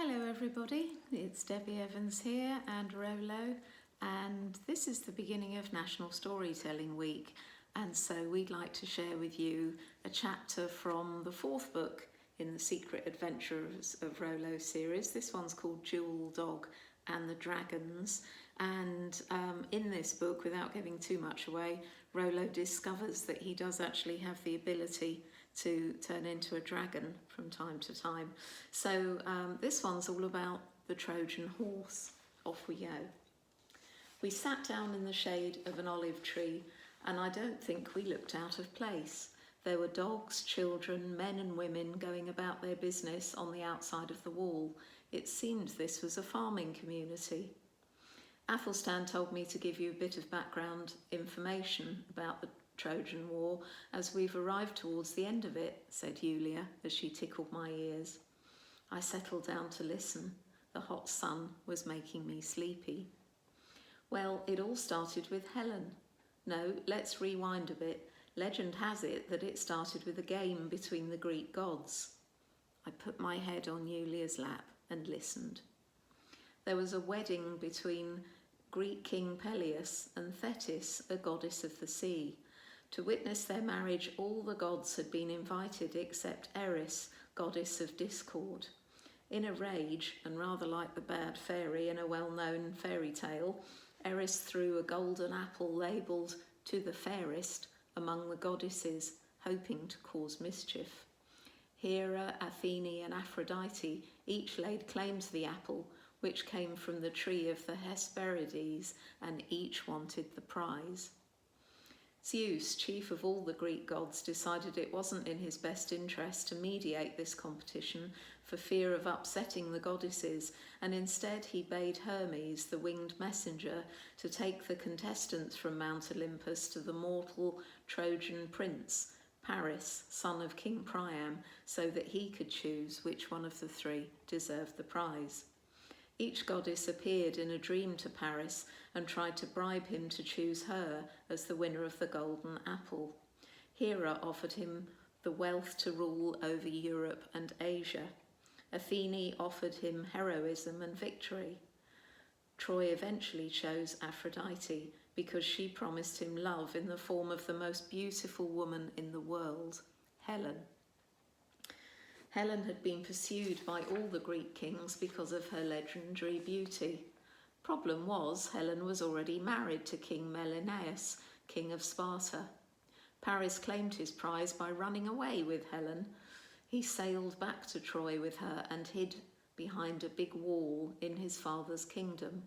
Hello everybody, it's Debbie Evans here and Rolo, and this is the beginning of National Storytelling Week, and so we'd like to share with you a chapter from the fourth book in the Secret Adventures of Rolo series. This one's called Jewel Dog and the Dragons, and in this book, without giving too much away, Rolo discovers that he does actually have the ability to turn into a dragon from time to time. So this one's all about the Trojan horse. Off we go. We sat down in the shade of an olive tree, and I don't think we looked out of place. There were dogs, children, men and women going about their business on the outside of the wall. It seemed this was a farming community. Athelstan told me to give you a bit of background information about the Trojan War as we've arrived towards the end of it, said Yulia as she tickled my ears. I settled down to listen. The hot sun was making me sleepy. Well, it all started with Helen. No, let's rewind a bit. Legend has it that it started with a game between the Greek gods. I put my head on Yulia's lap and listened. There was a wedding between Greek king Peleus and Thetis, a goddess of the sea. To witness their marriage, all the gods had been invited except Eris, goddess of discord. In a rage, and rather like the bad fairy in a well-known fairy tale, Eris threw a golden apple labelled "to the fairest" among the goddesses, hoping to cause mischief. Hera, Athene and Aphrodite each laid claim to the apple, which came from the tree of the Hesperides, and each wanted the prize. Zeus, chief of all the Greek gods, decided it wasn't in his best interest to mediate this competition for fear of upsetting the goddesses, and instead he bade Hermes, the winged messenger, to take the contestants from Mount Olympus to the mortal Trojan prince, Paris, son of King Priam, so that he could choose which one of the three deserved the prize. Each goddess appeared in a dream to Paris and tried to bribe him to choose her as the winner of the golden apple. Hera offered him the wealth to rule over Europe and Asia. Athene offered him heroism and victory. Troy eventually chose Aphrodite because she promised him love in the form of the most beautiful woman in the world, Helen. Helen had been pursued by all the Greek kings because of her legendary beauty. Problem was, Helen was already married to King Menelaus, king of Sparta. Paris claimed his prize by running away with Helen. He sailed back to Troy with her and hid behind a big wall in his father's kingdom,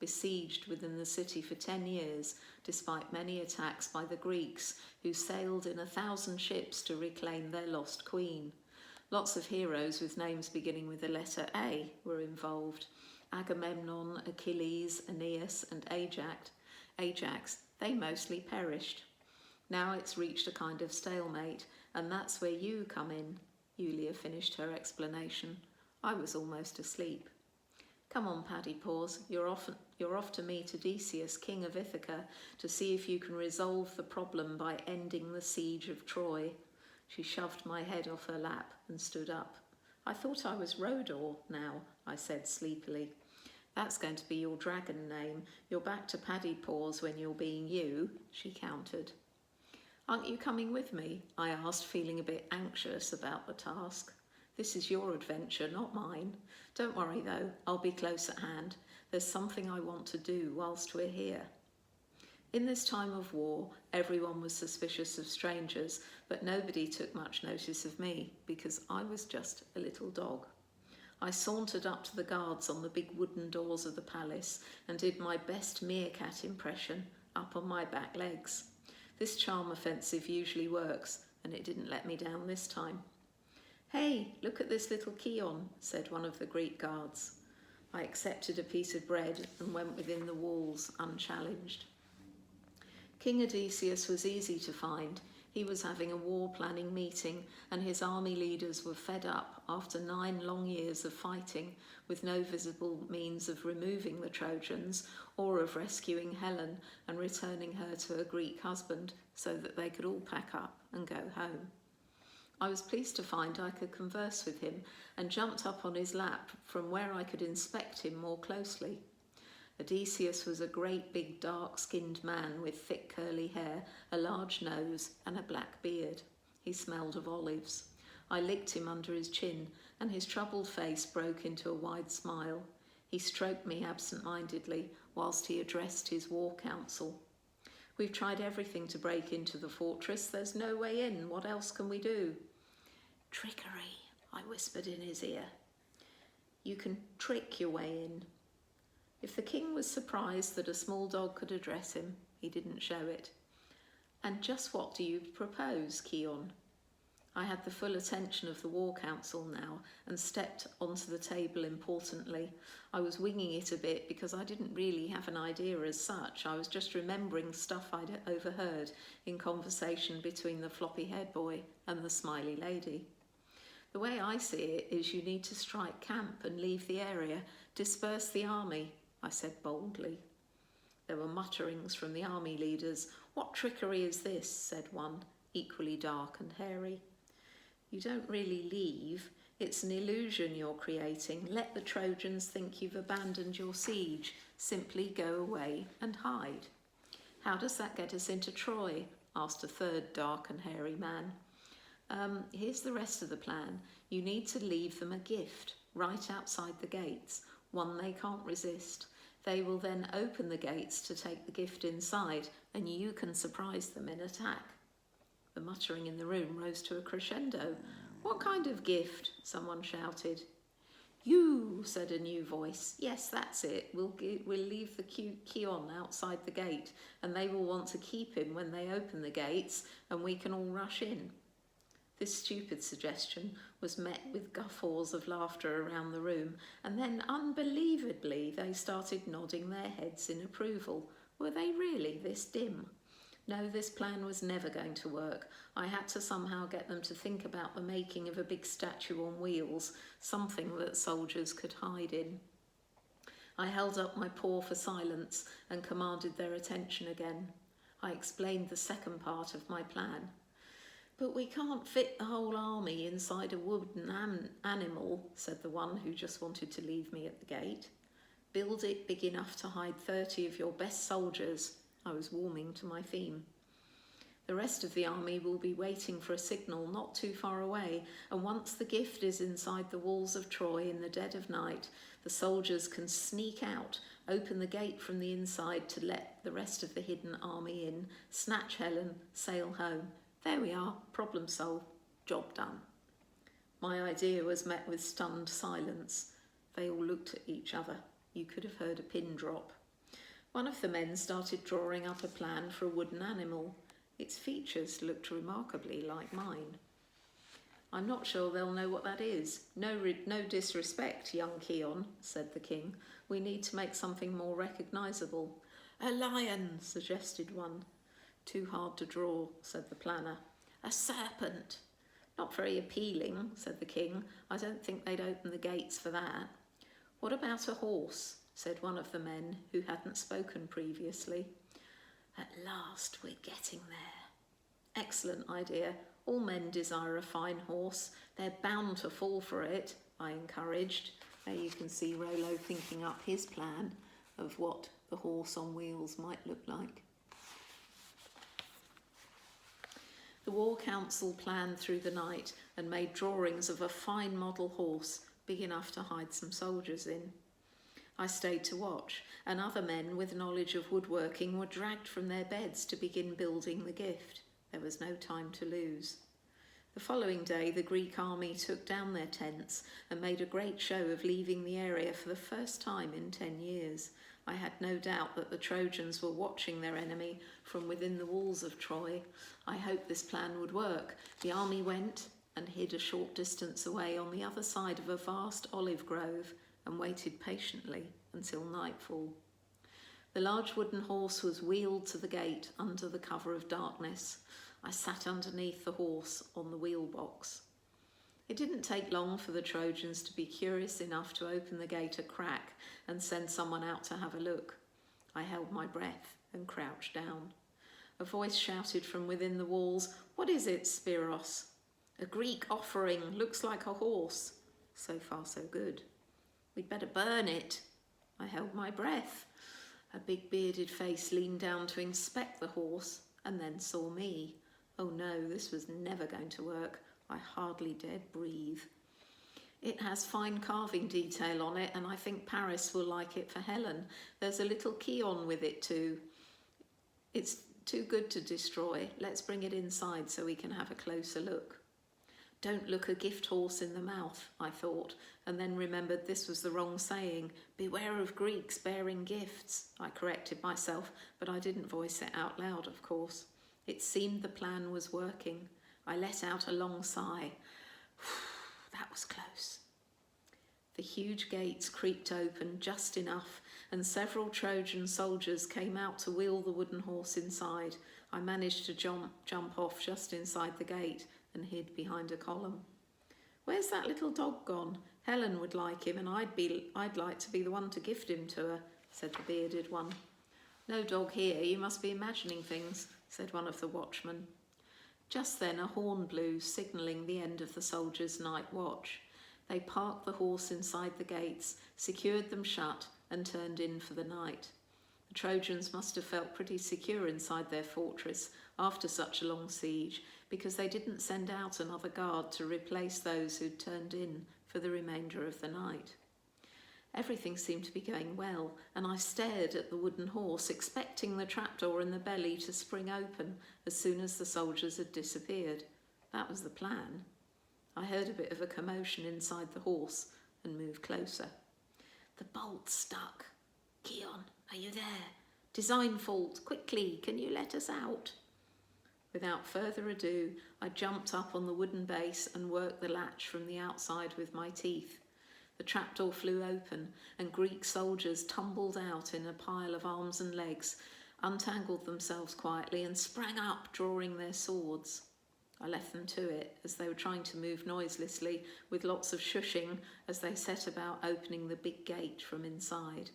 besieged within the city for 10 years, despite many attacks by the Greeks, who sailed in 1,000 ships to reclaim their lost queen. Lots of heroes with names beginning with the letter A were involved. Agamemnon, Achilles, Aeneas and Ajax, they mostly perished. Now it's reached a kind of stalemate, and that's where you come in, Yulia finished her explanation. I was almost asleep. Come on, Paddy Paws, you're off to meet Odysseus, king of Ithaca, to see if you can resolve the problem by ending the siege of Troy. She shoved my head off her lap and stood up. I thought I was Rolo now, I said sleepily. That's going to be your dragon name. You're back to Paddy Paws when you're being you, she countered. Aren't you coming with me? I asked, feeling a bit anxious about the task. This is your adventure, not mine. Don't worry though, I'll be close at hand. There's something I want to do whilst we're here. In this time of war, everyone was suspicious of strangers, but nobody took much notice of me because I was just a little dog. I sauntered up to the guards on the big wooden doors of the palace and did my best meerkat impression up on my back legs. This charm offensive usually works, and it didn't let me down this time. Hey, look at this little Kion, said one of the Greek guards. I accepted a piece of bread and went within the walls unchallenged. King Odysseus was easy to find. He was having a war planning meeting, and his army leaders were fed up after 9 long years of fighting with no visible means of removing the Trojans or of rescuing Helen and returning her to her Greek husband so that they could all pack up and go home. I was pleased to find I could converse with him and jumped up on his lap from where I could inspect him more closely. Odysseus was a great big dark-skinned man with thick curly hair, a large nose and a black beard. He smelled of olives. I licked him under his chin and his troubled face broke into a wide smile. He stroked me absent-mindedly whilst he addressed his war council. "We've tried everything to break into the fortress. There's no way in. What else can we do?" "Trickery," I whispered in his ear. "You can trick your way in." If the king was surprised that a small dog could address him, he didn't show it. "And just what do you propose, Keon?" I had the full attention of the war council now and stepped onto the table importantly. I was winging it a bit because I didn't really have an idea as such. I was just remembering stuff I'd overheard in conversation between the floppy-haired boy and the smiley lady. "The way I see it is you need to strike camp and leave the area, disperse the army," I said boldly. There were mutterings from the army leaders. "What trickery is this?" said one, equally dark and hairy. "You don't really leave. It's an illusion you're creating. Let the Trojans think you've abandoned your siege. Simply go away and hide." "How does that get us into Troy?" asked a third dark and hairy man. Here's the rest of the plan. You need to leave them a gift right outside the gates, one they can't resist. They will then open the gates to take the gift inside, and you can surprise them in attack." The muttering in the room rose to a crescendo. "What kind of gift?" someone shouted. "You," said a new voice. "Yes, that's it. We'll leave the Keon outside the gate, and they will want to keep him when they open the gates, and we can all rush in." This stupid suggestion was met with guffaws of laughter around the room, and then, unbelievably, they started nodding their heads in approval. Were they really this dim? No, this plan was never going to work. I had to somehow get them to think about the making of a big statue on wheels, something that soldiers could hide in. I held up my paw for silence and commanded their attention again. I explained the second part of my plan. "But we can't fit the whole army inside a wooden animal," said the one who just wanted to leave me at the gate. "Build it big enough to hide 30 of your best soldiers." I was warming to my theme. "The rest of the army will be waiting for a signal not too far away, and once the gift is inside the walls of Troy in the dead of night, the soldiers can sneak out, open the gate from the inside to let the rest of the hidden army in, snatch Helen, sail home. There we are, problem solved, job done." My idea was met with stunned silence. They all looked at each other. You could have heard a pin drop. One of the men started drawing up a plan for a wooden animal. Its features looked remarkably like mine. "I'm not sure they'll know what that is. No disrespect, young Keon," said the king. "We need to make something more recognisable." "A lion," suggested one. "Too hard to draw," said the planner. "A serpent." "Not very appealing," said the king. "I don't think they'd open the gates for that." "What about a horse?" said one of the men who hadn't spoken previously. "At last we're getting there." "Excellent idea. All men desire a fine horse. They're bound to fall for it," I encouraged. There you can see Rolo thinking up his plan of what the horse on wheels might look like. The War Council planned through the night and made drawings of a fine model horse big enough to hide some soldiers in. I stayed to watch, and other men with knowledge of woodworking were dragged from their beds to begin building the gift. There was no time to lose. The following day, the Greek army took down their tents and made a great show of leaving the area for the first time in 10 years. I had no doubt that the Trojans were watching their enemy from within the walls of Troy. I hoped this plan would work. The army went and hid a short distance away on the other side of a vast olive grove and waited patiently until nightfall. The large wooden horse was wheeled to the gate under the cover of darkness. I sat underneath the horse on the wheel box. It didn't take long for the Trojans to be curious enough to open the gate a crack and send someone out to have a look. I held my breath and crouched down. A voice shouted from within the walls, "What is it, Spiros?" A Greek offering, looks like a horse. So far so good. We'd better burn it. I held my breath. A big bearded face leaned down to inspect the horse and then saw me. Oh no, this was never going to work. I hardly dared breathe. It has fine carving detail on it, and I think Paris will like it for Helen. There's a little key on with it too. It's too good to destroy. Let's bring it inside so we can have a closer look. Don't look a gift horse in the mouth, I thought, and then remembered this was the wrong saying. Beware of Greeks bearing gifts. I corrected myself, but I didn't voice it out loud, of course. It seemed the plan was working. I let out a long sigh. That was close. The huge gates creaked open just enough, and several Trojan soldiers came out to wheel the wooden horse inside. I managed to jump off just inside the gate and hid behind a column. Where's that little dog gone? Helen would like him, and I'd like to be the one to gift him to her, said the bearded one. No dog here, you must be imagining things, said one of the watchmen. Just then a horn blew, signalling the end of the soldiers' night watch. They parked the horse inside the gates, secured them shut, and turned in for the night. The Trojans must have felt pretty secure inside their fortress after such a long siege, because they didn't send out another guard to replace those who'd turned in for the remainder of the night. Everything seemed to be going well, and I stared at the wooden horse, expecting the trapdoor in the belly to spring open as soon as the soldiers had disappeared. That was the plan. I heard a bit of a commotion inside the horse and moved closer. The bolt's stuck. Keon, are you there? Design fault. Quickly, can you let us out? Without further ado, I jumped up on the wooden base and worked the latch from the outside with my teeth. The trapdoor flew open, and Greek soldiers tumbled out in a pile of arms and legs, untangled themselves quietly, and sprang up, drawing their swords. I left them to it, as they were trying to move noiselessly, with lots of shushing as they set about opening the big gate from inside.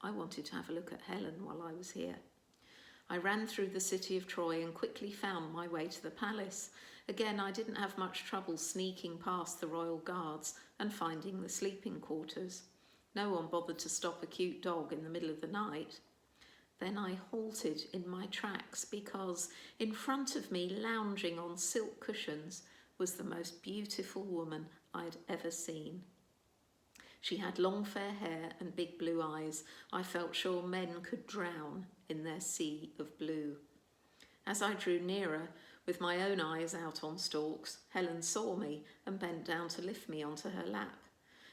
I wanted to have a look at Helen while I was here. I ran through the city of Troy and quickly found my way to the palace. Again, I didn't have much trouble sneaking past the royal guards and finding the sleeping quarters. No one bothered to stop a cute dog in the middle of the night. Then I halted in my tracks because in front of me, lounging on silk cushions, was the most beautiful woman I'd ever seen. She had long fair hair and big blue eyes. I felt sure men could drown in their sea of blue. As I drew nearer, with my own eyes out on stalks, Helen saw me and bent down to lift me onto her lap.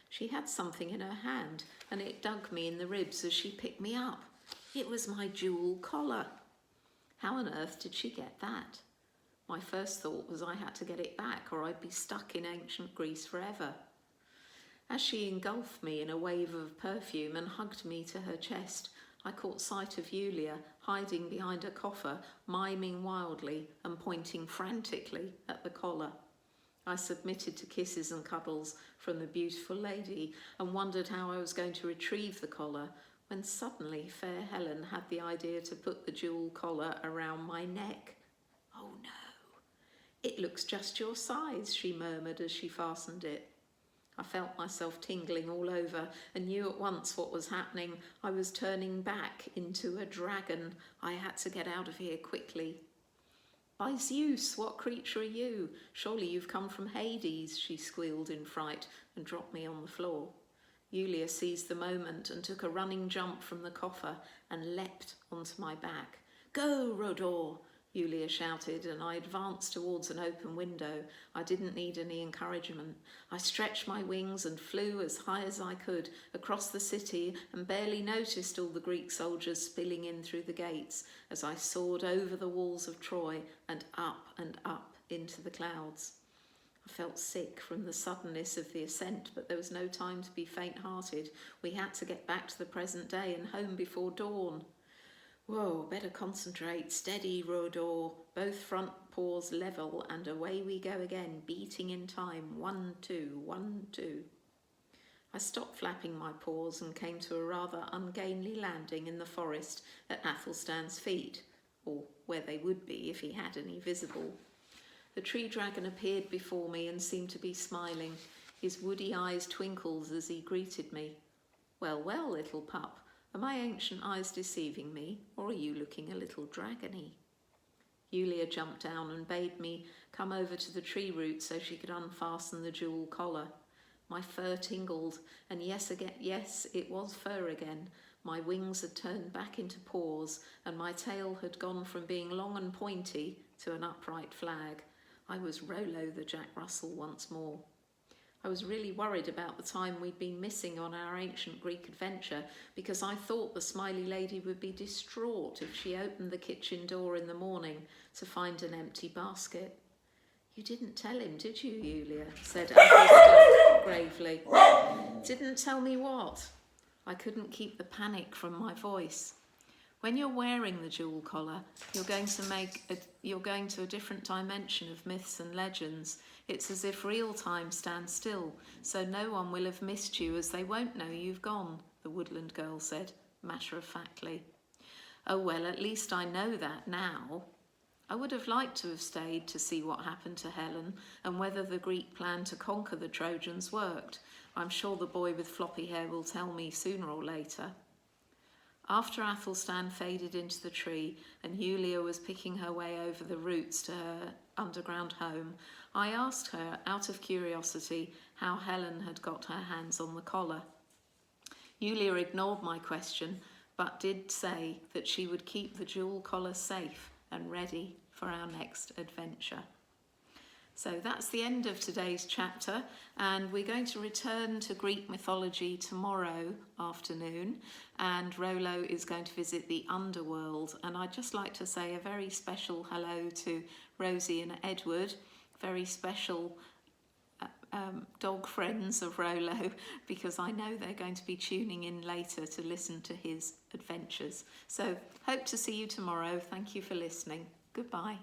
She had something in her hand, and it dug me in the ribs as she picked me up. It was my jewel collar. How on earth did she get that? My first thought was I had to get it back, or I'd be stuck in ancient Greece forever. As she engulfed me in a wave of perfume and hugged me to her chest, I caught sight of Yulia hiding behind a coffer, miming wildly and pointing frantically at the collar. I submitted to kisses and cuddles from the beautiful lady and wondered how I was going to retrieve the collar, when suddenly fair Helen had the idea to put the jewel collar around my neck. Oh no, it looks just your size, she murmured as she fastened it. I felt myself tingling all over and knew at once what was happening. I was turning back into a dragon. I had to get out of here quickly. By Zeus, what creature are you? Surely you've come from Hades, she squealed in fright and dropped me on the floor. Yulia seized the moment and took a running jump from the coffer and leapt onto my back. Go, Rolo! Yulia shouted, and I advanced towards an open window. I didn't need any encouragement. I stretched my wings and flew as high as I could across the city and barely noticed all the Greek soldiers spilling in through the gates as I soared over the walls of Troy and up into the clouds. I felt sick from the suddenness of the ascent, but there was no time to be faint-hearted. We had to get back to the present day and home before dawn. Whoa, better concentrate. Steady, Rolo. Both front paws level, and away we go again, beating in time. 1, 2, 1, 2. I stopped flapping my paws and came to a rather ungainly landing in the forest at Athelstan's feet, or where they would be if he had any visible. The tree dragon appeared before me and seemed to be smiling. His woody eyes twinkled as he greeted me. Well, well, little pup, are my ancient eyes deceiving me, or are you looking a little dragony? Yulia jumped down and bade me come over to the tree root so she could unfasten the jewel collar. My fur tingled, and yes, it was fur again. My wings had turned back into paws, and my tail had gone from being long and pointy to an upright flag. I was Rolo the Jack Russell once more. I was really worried about the time we'd been missing on our ancient Greek adventure, because I thought the smiley lady would be distraught if she opened the kitchen door in the morning to find an empty basket. You didn't tell him, did you, Yulia? Said Athelstan gravely. Didn't tell me what? I couldn't keep the panic from my voice. When you're wearing the jewel collar, you're going to a different dimension of myths and legends. It's as if real time stands still, so no one will have missed you as they won't know you've gone, the woodland girl said, matter-of-factly. Oh well, at least I know that now. I would have liked to have stayed to see what happened to Helen and whether the Greek plan to conquer the Trojans worked. I'm sure the boy with floppy hair will tell me sooner or later. After Athelstan faded into the tree and Yulia was picking her way over the roots to her underground home, I asked her, out of curiosity, how Helen had got her hands on the collar. Yulia ignored my question, but did say that she would keep the jewel collar safe and ready for our next adventure. So that's the end of today's chapter, and we're going to return to Greek mythology tomorrow afternoon, and Rolo is going to visit the underworld. And I'd just like to say a very special hello to Rosie and Edward, very special dog friends of Rolo, because I know they're going to be tuning in later to listen to his adventures. So hope to see you tomorrow. Thank you for listening. Goodbye.